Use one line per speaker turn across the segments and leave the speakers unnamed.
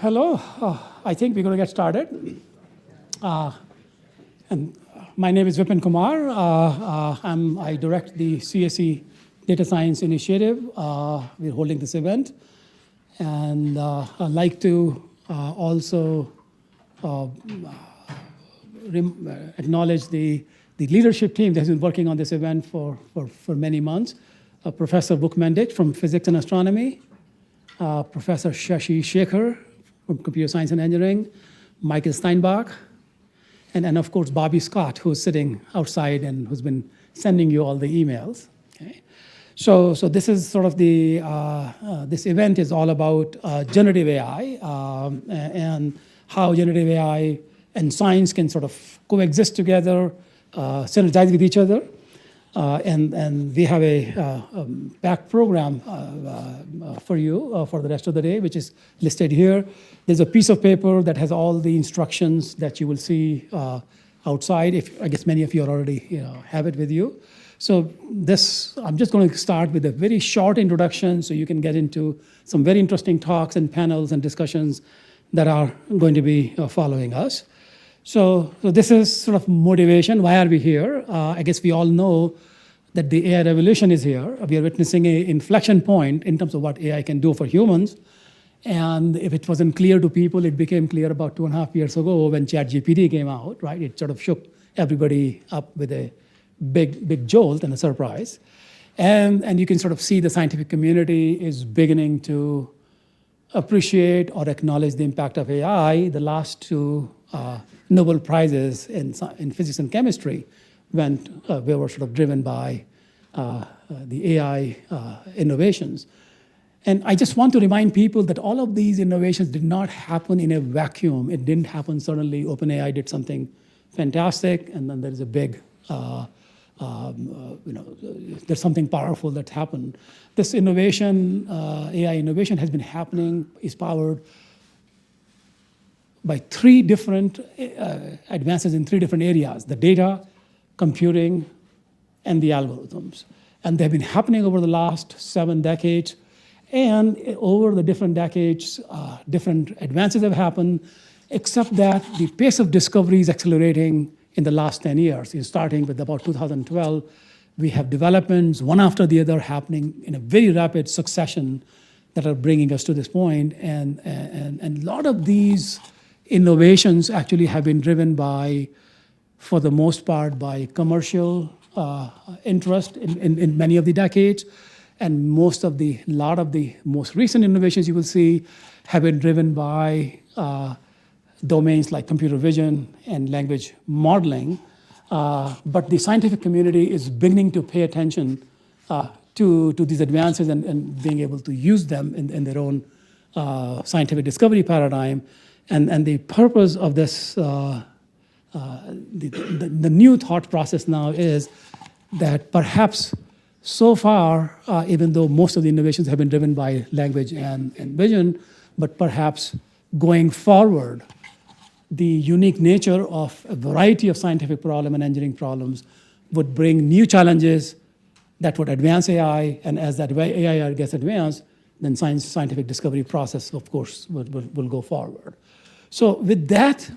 Hello. I think we're going to get started. And my name is Vipin Kumar. I direct the CSE Data Science Initiative. We're holding this event. And I'd like to also acknowledge the leadership team that has been working on this event for many months. Professor Bookmendit from Physics and Astronomy, Professor Shashi Shekhar from Computer Science and Engineering, Michael Steinbach, and of course, Bobby Scott, who's sitting outside and who's been sending you all the emails. Okay? So this is sort of the, this event is all about generative AI and how generative AI and science can sort of coexist together, synergize with each other. And we have a packed program for you for the rest of the day, which is listed here. There's a piece of paper that has all the instructions that you will see outside. I guess many of you already have it with you. So I'm just going to start with a very short introduction so you can get into some very interesting talks and panels and discussions that are going to be following us. So this is sort of motivation. Why are we here? I guess we all know that the AI revolution is here. We are witnessing an inflection point in terms of what AI can do for humans. And if it wasn't clear to people, it became clear about 2.5 years ago when ChatGPT came out, right? It sort of shook everybody up with a big jolt and a surprise. And you can sort of see the scientific community is beginning to appreciate or acknowledge the impact of AI. The last two Nobel Prizes in physics and chemistry we were sort of driven by the AI innovations. And I just want to remind people that all of these innovations did not happen in a vacuum. It didn't happen suddenly. OpenAI did something fantastic, and then there is a big, there's something powerful that's happened. This innovation, AI innovation has been happening, is powered by three different advances in three different areas: the data, computing, and the algorithms. And they've been happening over the last 7 decades. And over the different decades, different advances have happened, except that the pace of discovery is accelerating in the last 10 years. Starting with about 2012, we have developments, one after the other, happening in a very rapid succession that are bringing us to this point. And a lot of these innovations actually have been driven by, for the most part, by commercial interest in many of the decades. And lot of the most recent innovations you will see have been driven by domains like computer vision and language modeling. But the scientific community is beginning to pay attention to these advances and being able to use them in their own scientific discovery paradigm. And the purpose of this, the new thought process now is that perhaps so far, even though most of the innovations have been driven by language and vision, but perhaps going forward, the unique nature of a variety of scientific problem and engineering problems would bring new challenges that would advance AI, and as that AI gets advanced, then scientific discovery process, of course, will go forward. So with that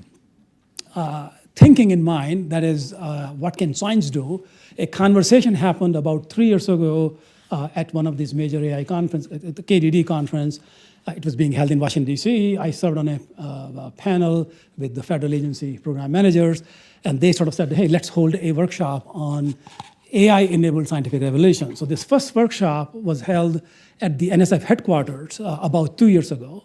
thinking in mind, that is, what can science do? A conversation happened about 3 years ago at one of these major AI conferences, at the KDD conference. It was being held in Washington, D.C. I served on a panel with the federal agency program managers, and they sort of said, hey, let's hold a workshop on AI-enabled scientific revolution. So this first workshop was held at the NSF headquarters about 2 years ago,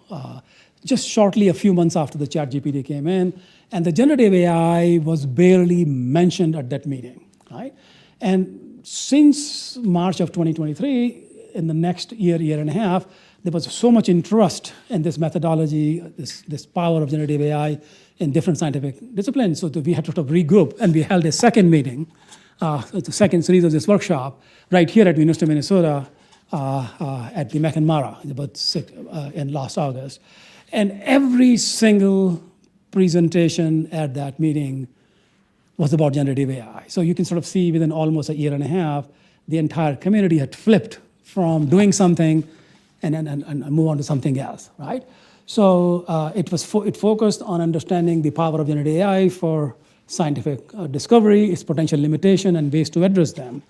just shortly a few months after the ChatGPT came in, and the generative AI was barely mentioned at that meeting, right? And since March of 2023, in the next year and a half, there was so much interest in this methodology, this power of generative AI in different scientific disciplines, so that we had to sort of regroup, and we held a second meeting, the second series of this workshop, right here at the University of Minnesota at the McNamara, in last August. And every single presentation at that meeting was about generative AI. So you can sort of see within almost a year and a half, the entire community had flipped from doing something and move on to something else, right? So it focused on understanding the power of generative AI for scientific discovery, its potential limitation, and ways to address them.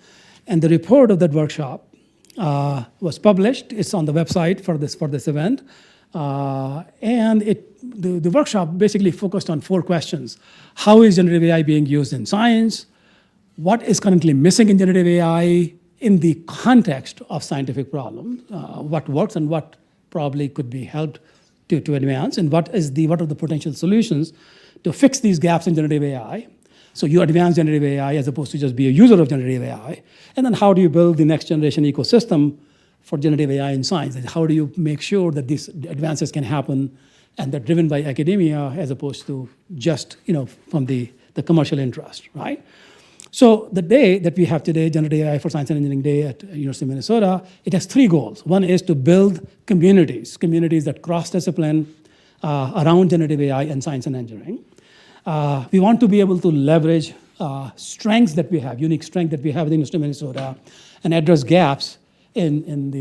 And the report of that workshop was published. It's on the website for this event. And the workshop basically focused on 4 questions. How is generative AI being used in science? What is currently missing in generative AI in the context of scientific problems? What works and what probably could be helped to advance? And what are the potential solutions to fix these gaps in generative AI? So you advance generative AI as opposed to just be a user of generative AI. And then how do you build the next generation ecosystem for generative AI in science? And how do you make sure that these advances can happen and they're driven by academia as opposed to just from the commercial interest, right? So the day that we have today, Generative AI for Science and Engineering Day at University of Minnesota, it has 3 goals. One is to build communities that cross-discipline around generative AI and science and engineering. We want to be able to leverage strengths that we have, unique strength that we have at the University of Minnesota, and address gaps in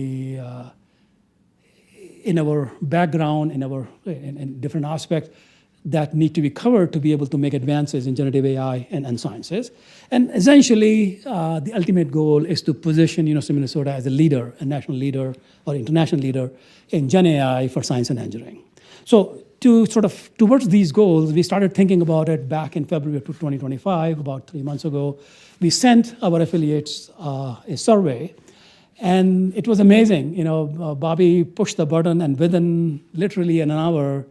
our background, in different aspects that need to be covered to be able to make advances in generative AI and sciences. And essentially, the ultimate goal is to position University of Minnesota as a leader, a national leader or international leader in Gen AI for science and engineering. So towards these goals, we started thinking about it back in February of 2025, about 3 months ago. We sent our affiliates a survey, and it was amazing. Bobby pushed the button, and within literally an hour,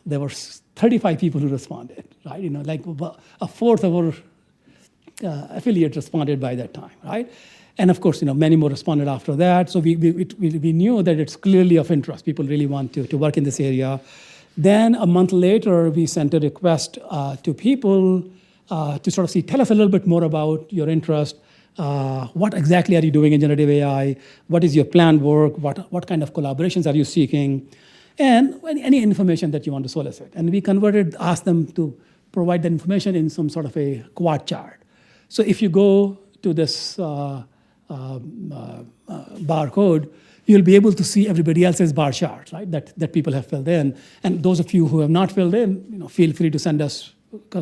there were 35 people who responded, right? Like a fourth of our affiliates responded by that time, right? And of course, many more responded after that. So we knew that it's clearly of interest. People really want to work in this area. Then a month later, we sent a request to people to sort of tell us a little bit more about your interest. What exactly are you doing in generative AI? What is your planned work? What kind of collaborations are you seeking? And any information that you want to solicit. And we asked them to provide that information in some sort of a quad chart. So if you go to this barcode, you'll be able to see everybody else's bar charts, right? That people have filled in. And those of you who have not filled in, feel free to send us,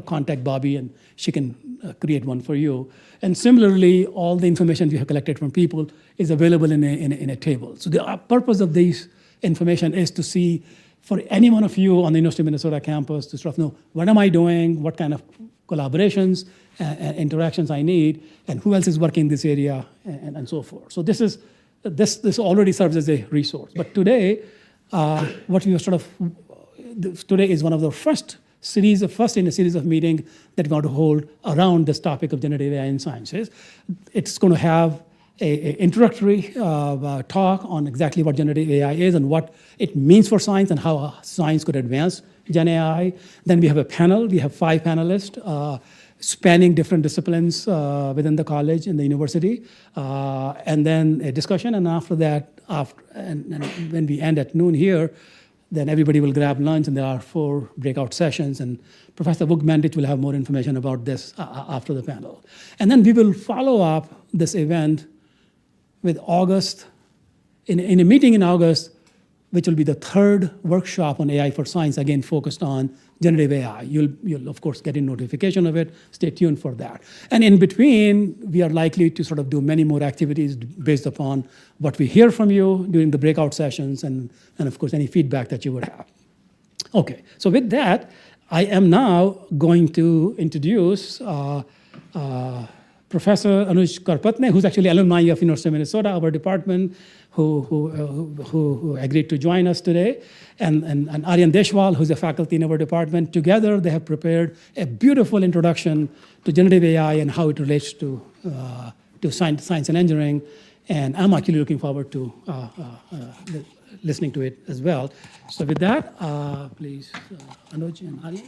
contact Bobby, and she can create one for you. And similarly, all the information we have collected from people is available in a table. So the purpose of these information is to see for any one of you on the University of Minnesota campus to sort of know what am I doing, what kind of collaborations and interactions I need, and who else is working in this area, and so forth. So this already serves as a resource. But today, today is one of the first in a series of meetings that we want to hold around this topic of generative AI in sciences. It's going to have an introductory talk on exactly what generative AI is and what it means for science and how science could advance Gen AI. Then we have a panel. We have 5 panelists spanning different disciplines within the college and the university, and then a discussion. And after that, and when we end at noon here, then everybody will grab lunch, and there are 4 breakout sessions. And Professor Vukmandich will have more information about this after the panel. And then we will follow up this event with August, in a meeting in August, which will be the 3rd workshop on AI for science, again focused on generative AI. You'll of course get a notification of it. Stay tuned for that. And in between, we are likely to sort of do many more activities based upon what we hear from you during the breakout sessions and of course any feedback that you would have. Okay, so with that, I am now going to introduce Professor Anuj Karpatne, who's actually alumni of University of Minnesota, our department, who agreed to join us today, and Aryan Deshwal, who's a faculty in our department. Together, they have prepared a beautiful introduction to generative AI and how it relates to science and engineering. And I'm actually looking forward to listening to it as well. So with that, please, Anuj and Aryan.